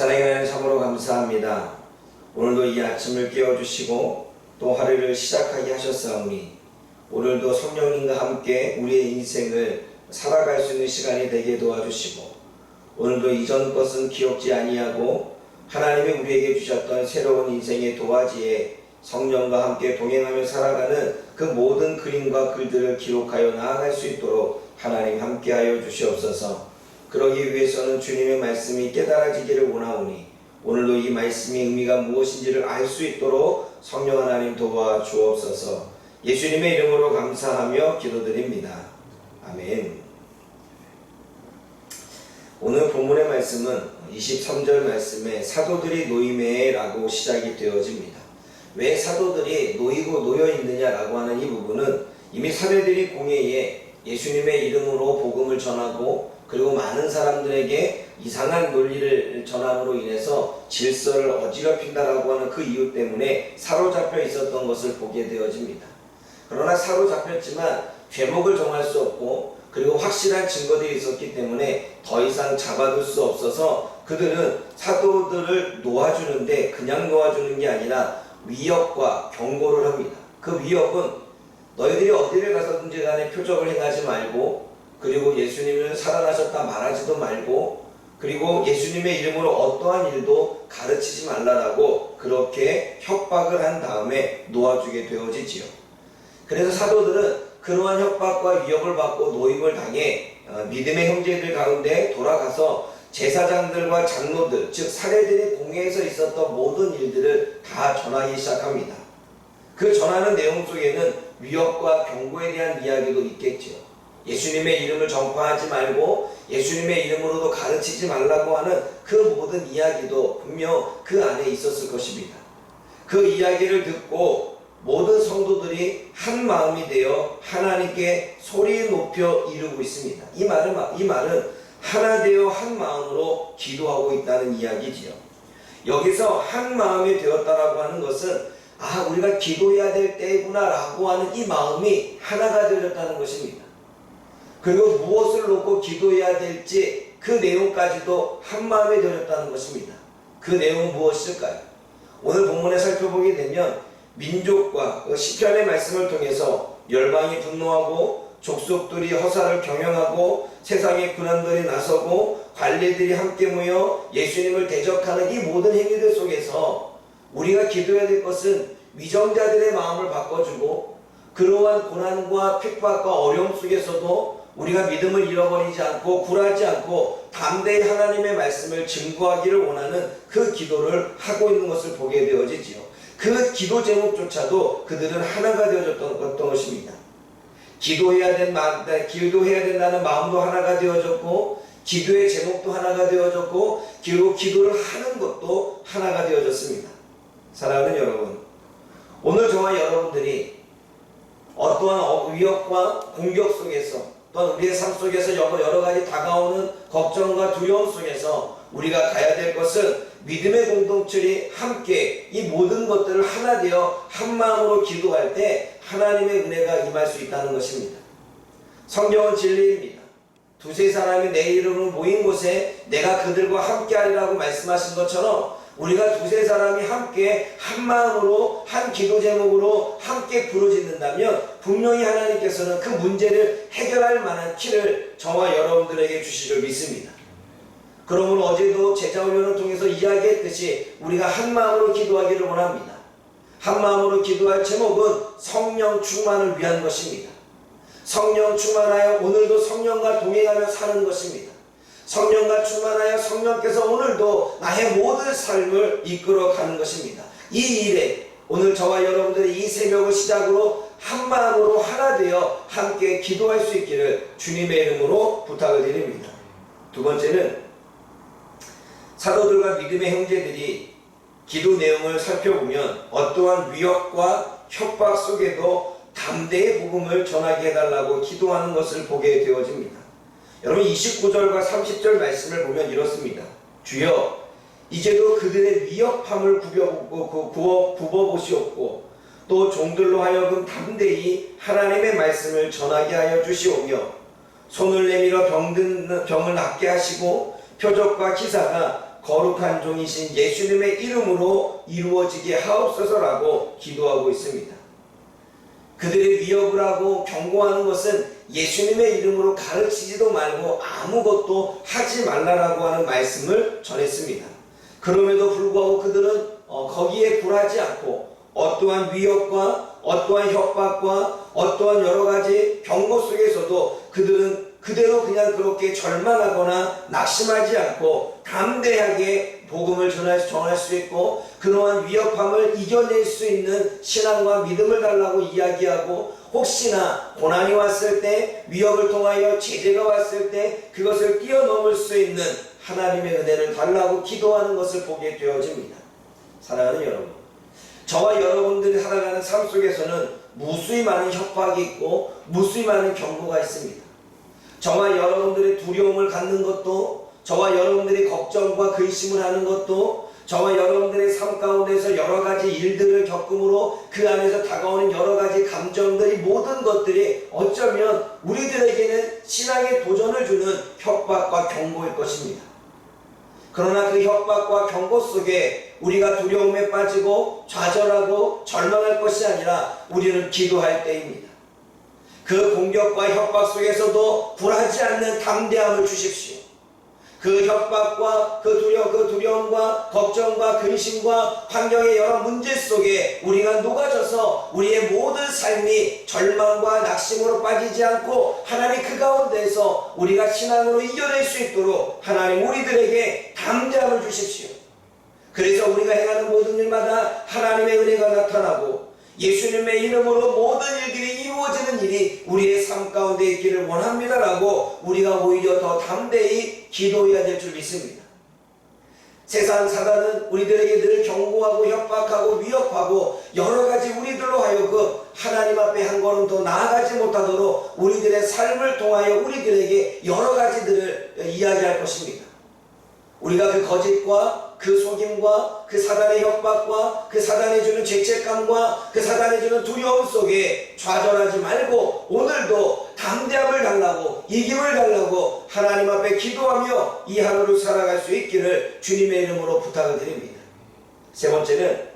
사랑의 하나님 참으로 감사합니다. 오늘도 이 아침을 깨워주시고 또 하루를 시작하게 하셨사오니 오늘도 성령님과 함께 우리의 인생을 살아갈 수 있는 시간이 되게 도와주시고 오늘도 이전 것은 기억지 아니하고 하나님이 우리에게 주셨던 새로운 인생의 도화지에 성령과 함께 동행하며 살아가는 그 모든 그림과 글들을 기록하여 나아갈 수 있도록 하나님 함께하여 주시옵소서. 그러기 위해서는 주님의 말씀이 깨달아지기를 원하오니 오늘도 이 말씀의 의미가 무엇인지를 알 수 있도록 성령 하나님 도와주옵소서. 예수님의 이름으로 감사하며 기도드립니다. 아멘. 오늘 본문의 말씀은 23절 말씀에 사도들이 노임에 라고 시작이 되어집니다. 왜 사도들이 놓이고 놓여있느냐라고 하는 이 부분은 이미 사도들이 공회에 예수님의 이름으로 복음을 전하고 그리고 많은 사람들에게 이상한 논리를 전함으로 인해서 질서를 어지럽힌다라고 하는 그 이유 때문에 사로잡혀 있었던 것을 보게 되어집니다. 그러나 사로잡혔지만 죄목을 정할 수 없고 그리고 확실한 증거들이 있었기 때문에 더 이상 잡아둘 수 없어서 그들은 사도들을 놓아주는데 그냥 놓아주는 게 아니라 위협과 경고를 합니다. 그 위협은 너희들이 어디를 가서든지 간에 표적을 행하지 말고 그리고 예수님은 살아나셨다 말하지도 말고 그리고 예수님의 이름으로 어떠한 일도 가르치지 말라라고 그렇게 협박을 한 다음에 놓아주게 되어지지요. 그래서 사도들은 그러한 협박과 위협을 받고 노임을 당해 믿음의 형제들 가운데 돌아가서 제사장들과 장로들 즉 사례들이 공회에서 있었던 모든 일들을 다 전하기 시작합니다. 그 전하는 내용 속에는 위협과 경고에 대한 이야기도 있겠죠. 예수님의 이름을 전파하지 말고 예수님의 이름으로도 가르치지 말라고 하는 그 모든 이야기도 분명 그 안에 있었을 것입니다. 그 이야기를 듣고 모든 성도들이 한 마음이 되어 하나님께 소리 높여 이루고 있습니다. 이 말은 하나 되어 한 마음으로 기도하고 있다는 이야기지요. 여기서 한 마음이 되었다라고 하는 것은 우리가 기도해야 될 때구나 라고 하는 이 마음이 하나가 되었다는 것입니다. 그리고 무엇을 놓고 기도해야 될지 그 내용까지도 한 마음이 되었다는 것입니다. 그 내용은 무엇일까요? 오늘 본문에 살펴보게 되면 민족과 시편의 말씀을 통해서 열방이 분노하고 족속들이 허사를 경영하고 세상의 군왕들이 나서고 관리들이 함께 모여 예수님을 대적하는 이 모든 행위들 속에서 우리가 기도해야 될 것은 위정자들의 마음을 바꿔주고 그러한 고난과 핍박과 어려움 속에서도 우리가 믿음을 잃어버리지 않고 굴하지 않고 담대히 하나님의 말씀을 증거하기를 원하는 그 기도를 하고 있는 것을 보게 되어지지요. 그 기도 제목조차도 그들은 하나가 되어졌던 것입니다. 기도해야 된다는 마음도 하나가 되어졌고 기도의 제목도 하나가 되어졌고 기도를 하는 것도 하나가 되어졌습니다. 사랑하는 여러분, 오늘 저와 여러분들이 어떠한 위협과 공격 속에서 또는 우리의 삶 속에서 여러 가지 다가오는 걱정과 두려움 속에서 우리가 가야 될 것은 믿음의 공동체이 함께 이 모든 것들을 하나 되어 한 마음으로 기도할 때 하나님의 은혜가 임할 수 있다는 것입니다. 성경은 진리입니다. 두세 사람이 내 이름으로 모인 곳에 내가 그들과 함께 하리라고 말씀하신 것처럼 우리가 두세 사람이 함께 한 마음으로 한 기도 제목으로 함께 부르짖는다면 분명히 하나님께서는 그 문제를 해결할 만한 키를 저와 여러분들에게 주시를 믿습니다. 그러므로 어제도 제자훈련을 통해서 이야기했듯이 우리가 한 마음으로 기도하기를 원합니다. 한 마음으로 기도할 제목은 성령 충만을 위한 것입니다. 성령 충만하여 오늘도 성령과 동행하며 사는 것입니다. 성령과 충만하여 성령께서 오늘도 나의 모든 삶을 이끌어가는 것입니다. 이 일에 오늘 저와 여러분들의 이 새벽을 시작으로 한 마음으로 하나 되어 함께 기도할 수 있기를 주님의 이름으로 부탁을 드립니다. 두 번째는 사도들과 믿음의 형제들이 기도 내용을 살펴보면 어떠한 위협과 협박 속에도 담대히 복음을 전하게 해달라고 기도하는 것을 보게 되어집니다. 여러분 29절과 30절 말씀을 보면 이렇습니다. 주여 이제도 그들의 위협함을 굽어보시옵고 또 종들로 하여금 담대히 하나님의 말씀을 전하게 하여 주시오며 손을 내밀어 병을 낫게 하시고 표적과 기사가 거룩한 종이신 예수님의 이름으로 이루어지게 하옵소서라고 기도하고 있습니다. 그들의 위협을 하고 경고하는 것은 예수님의 이름으로 가르치지도 말고 아무것도 하지 말라라고 하는 말씀을 전했습니다. 그럼에도 불구하고 그들은 거기에 굴하지 않고 어떠한 위협과 어떠한 협박과 어떠한 여러 가지 경고 속에서도 그들은 그대로 그냥 그렇게 절망하거나 낙심하지 않고 담대하게 복음을 전할 수 있고 그러한 위협함을 이겨낼 수 있는 신앙과 믿음을 달라고 이야기하고 혹시나 고난이 왔을 때 위협을 통하여 제재가 왔을 때 그것을 뛰어넘을 수 있는 하나님의 은혜를 달라고 기도하는 것을 보게 되어집니다. 사랑하는 여러분, 저와 여러분들이 살아가는 삶 속에서는 무수히 많은 협박이 있고 무수히 많은 경고가 있습니다. 저와 여러분들의 두려움을 갖는 것도, 저와 여러분들이 걱정과 근심을 하는 것도, 저와 여러분들의 삶 가운데서 여러 가지 일들을 겪음으로 그 안에서 다가오는 여러 가지 감정들이 모든 것들이 어쩌면 우리들에게는 신앙의 도전을 주는 협박과 경고일 것입니다. 그러나 그 협박과 경고 속에 우리가 두려움에 빠지고 좌절하고 절망할 것이 아니라 우리는 기도할 때입니다. 그 공격과 협박 속에서도 굴하지 않는 담대함을 주십시오. 그 협박과 그 두려움과 걱정과 근심과 환경의 여러 문제 속에 우리가 녹아져서 우리의 모든 삶이 절망과 낙심으로 빠지지 않고 하나님 그 가운데에서 우리가 신앙으로 이겨낼 수 있도록 하나님 우리들에게 담대함을 주십시오. 그래서 우리가 행하는 모든 일마다 하나님의 은혜가 나타나고 예수님의 이름으로 모든 일들이 이루어지는 일이 우리의 삶 가운데 있기를 원합니다라고 우리가 오히려 더 담대히 기도해야 될 줄 믿습니다. 세상 사단은 우리들에게 늘 경고하고 협박하고 위협하고 여러 가지 우리들로 하여금 하나님 앞에 한 걸음 더 나아가지 못하도록 우리들의 삶을 통하여 우리들에게 여러 가지들을 이야기할 것입니다. 우리가 그 거짓과 그 속임과 그 사단의 협박과 그 사단이 주는 죄책감과 그 사단이 주는 두려움 속에 좌절하지 말고 오늘도 담대함을 달라고 이김을 달라고 하나님 앞에 기도하며 이 하루를 살아갈 수 있기를 주님의 이름으로 부탁을 드립니다. 세 번째는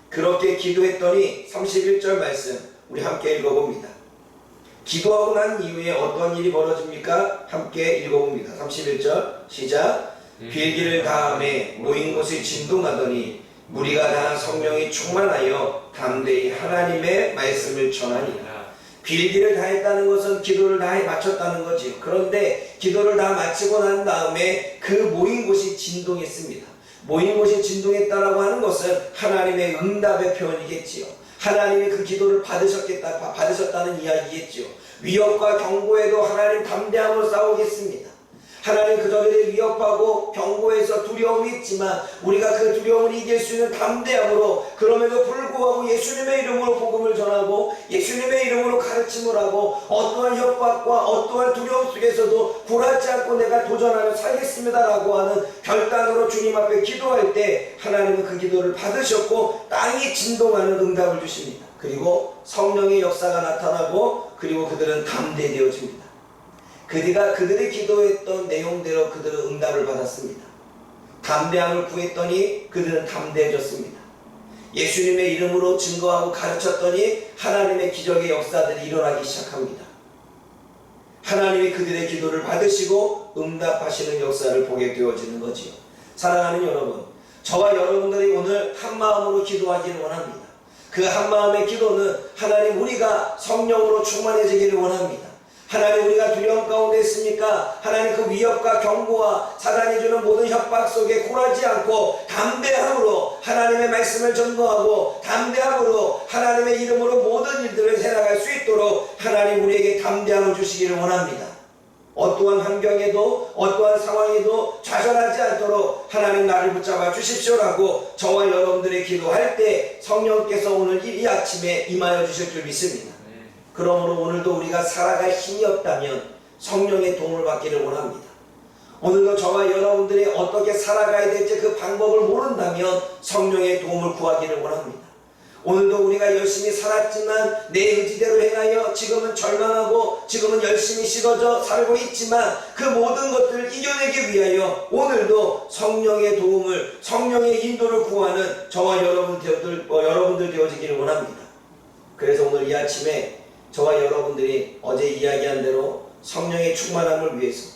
그렇게 기도했더니 31절 말씀 우리 함께 읽어봅니다. 기도하고 난 이후에 어떤 일이 벌어집니까? 함께 읽어봅니다. 31절 시작. 빌기를 다함에 모인 곳이 진동하더니 무리가 다 성령이 충만하여 담대히 하나님의 말씀을 전하니라. 빌기를 다 했다는 것은 기도를 다 마쳤다는 거지요. 그런데 기도를 다 마치고 난 다음에 그 모인 곳이 진동했습니다. 모인 곳이 진동했다라고 하는 것은 하나님의 응답의 표현이겠지요. 하나님이 그 기도를 받으셨다는 이야기겠지요. 위협과 경고에도 하나님 담대함으로 싸우겠습니다. 하나님 그들을 위협하고 경고해서 두려움이 있지만 우리가 그 두려움을 이길 수 있는 담대함으로 그럼에도 불구하고 예수님의 이름으로 복음을 전하고 예수님의 이름으로 가르침을 하고 어떠한 협박과 어떠한 두려움 속에서도 굴하지 않고 내가 도전하며 살겠습니다라고 하는 결단으로 주님 앞에 기도할 때 하나님은 그 기도를 받으셨고 땅이 진동하는 응답을 주십니다. 그리고 성령의 역사가 나타나고 그리고 그들은 담대해집니다. 그들이 기도했던 내용대로 그들은 응답을 받았습니다. 담대함을 구했더니 그들은 담대해졌습니다. 예수님의 이름으로 증거하고 가르쳤더니 하나님의 기적의 역사들이 일어나기 시작합니다. 하나님이 그들의 기도를 받으시고 응답하시는 역사를 보게 되어지는 거지요. 사랑하는 여러분, 저와 여러분들이 오늘 한마음으로 기도하기를 원합니다. 그 한마음의 기도는 하나님 우리가 성령으로 충만해지기를 원합니다. 하나님 우리가 두려움 가운데 있습니까? 하나님 그 위협과 경고와 사단이 주는 모든 협박 속에 굴하지 않고 담대함으로 하나님의 말씀을 전거하고 담대함으로 하나님의 이름으로 모든 일들을 해나갈 수 있도록 하나님 우리에게 담대함을 주시기를 원합니다. 어떠한 환경에도 어떠한 상황에도 좌절하지 않도록 하나님 나를 붙잡아 주십시오라고 저와 여러분들이 기도할 때 성령께서 오늘 이 아침에 임하여 주실 줄 믿습니다. 그러므로 오늘도 우리가 살아갈 힘이 없다면 성령의 도움을 받기를 원합니다. 오늘도 저와 여러분들이 어떻게 살아가야 될지 그 방법을 모른다면 성령의 도움을 구하기를 원합니다. 오늘도 우리가 열심히 살았지만 내 의지대로 행하여 지금은 절망하고 지금은 열심히 식어져 살고 있지만 그 모든 것들을 이겨내기 위하여 오늘도 성령의 도움을, 성령의 인도를 구하는 저와 여러분들 되어지기를 원합니다. 그래서 오늘 이 아침에 저와 여러분들이 어제 이야기한 대로 성령의 충만함을 위해서,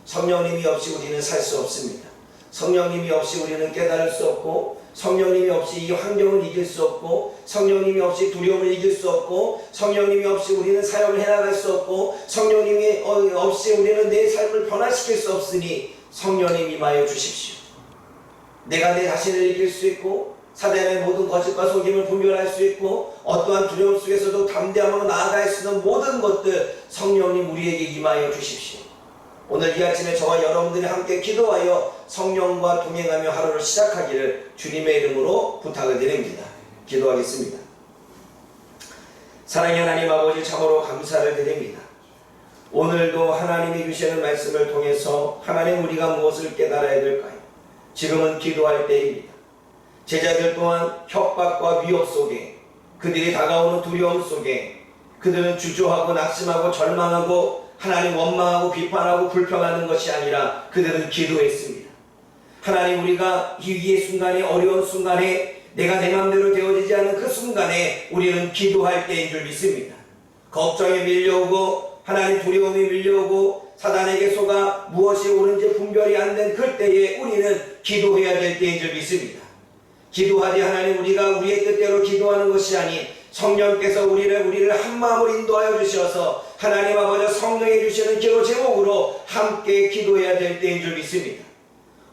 성령님이 없이 우리는 살 수 없습니다. 성령님이 없이 우리는 깨달을 수 없고, 성령님이 없이 이 환경을 이길 수 없고, 성령님이 없이 두려움을 이길 수 없고, 성령님이 없이 우리는 사역을 해나갈 수 없고, 성령님이 없이 우리는 내 삶을 변화시킬 수 없으니 성령님 임하여 주십시오. 내가 내 자신을 이길 수 있고, 사단의 모든 거짓과 속임을 분별할 수 있고, 어떠한 두려움 속에서도 담대함으로 나아갈 수 있는 모든 것들 성령님 우리에게 임하여 주십시오. 오늘 이 아침에 저와 여러분들이 함께 기도하여 성령과 동행하며 하루를 시작하기를 주님의 이름으로 부탁을 드립니다. 기도하겠습니다. 사랑의 하나님 아버지, 참으로 감사를 드립니다. 오늘도 하나님이 주시는 말씀을 통해서 하나님 우리가 무엇을 깨달아야 될까요? 지금은 기도할 때입니다. 제자들 또한 협박과 위협 속에, 그들이 다가오는 두려움 속에 그들은 주저하고 낙심하고 절망하고 하나님 원망하고 비판하고 불평하는 것이 아니라 그들은 기도했습니다. 하나님, 우리가 이 위기의 순간에, 어려운 순간에, 내가 내 마음대로 되어지지 않은 그 순간에 우리는 기도할 때인 줄 믿습니다. 걱정이 밀려오고 하나님 두려움이 밀려오고 사단에게 속아 무엇이 옳은지 분별이 안 된 그때에 우리는 기도해야 될 때인 줄 믿습니다. 기도하되 하나님, 우리가 우리의 뜻대로 기도하는 것이 아닌 성령께서 우리를 한 마음으로 인도하여 주셔서 하나님 아버지 성령이 주시는 기도 제목으로 함께 기도해야 될 때인 줄 믿습니다.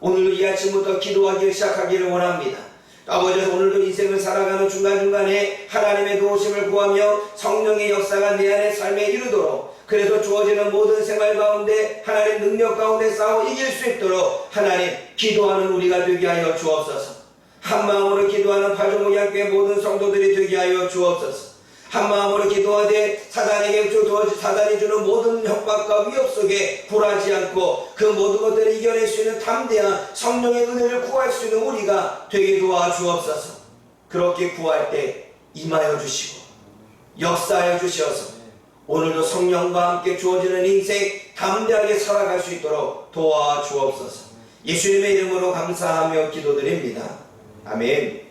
오늘도 이 아침부터 기도하기 시작하기를 원합니다. 아버지, 오늘도 인생을 살아가는 중간중간에 하나님의 도우심을 구하며 성령의 역사가 내 안의 삶에 이르도록, 그래서 주어지는 모든 생활 가운데 하나님 능력 가운데 싸워 이길 수 있도록 하나님 기도하는 우리가 되게 하여 주옵소서. 한 마음으로 기도하는 파주목양교회 모든 성도들이 되게 하여 주옵소서. 한 마음으로 기도하되 사단이 주는 모든 협박과 위협 속에 굴하지 않고 그 모든 것들을 이겨낼 수 있는 담대한 성령의 은혜를 구할 수 있는 우리가 되게 도와주옵소서. 그렇게 구할 때 임하여 주시고 역사하여 주시어서 오늘도 성령과 함께 주어지는 인생 담대하게 살아갈 수 있도록 도와주옵소서. 예수님의 이름으로 감사하며 기도드립니다. 아멘.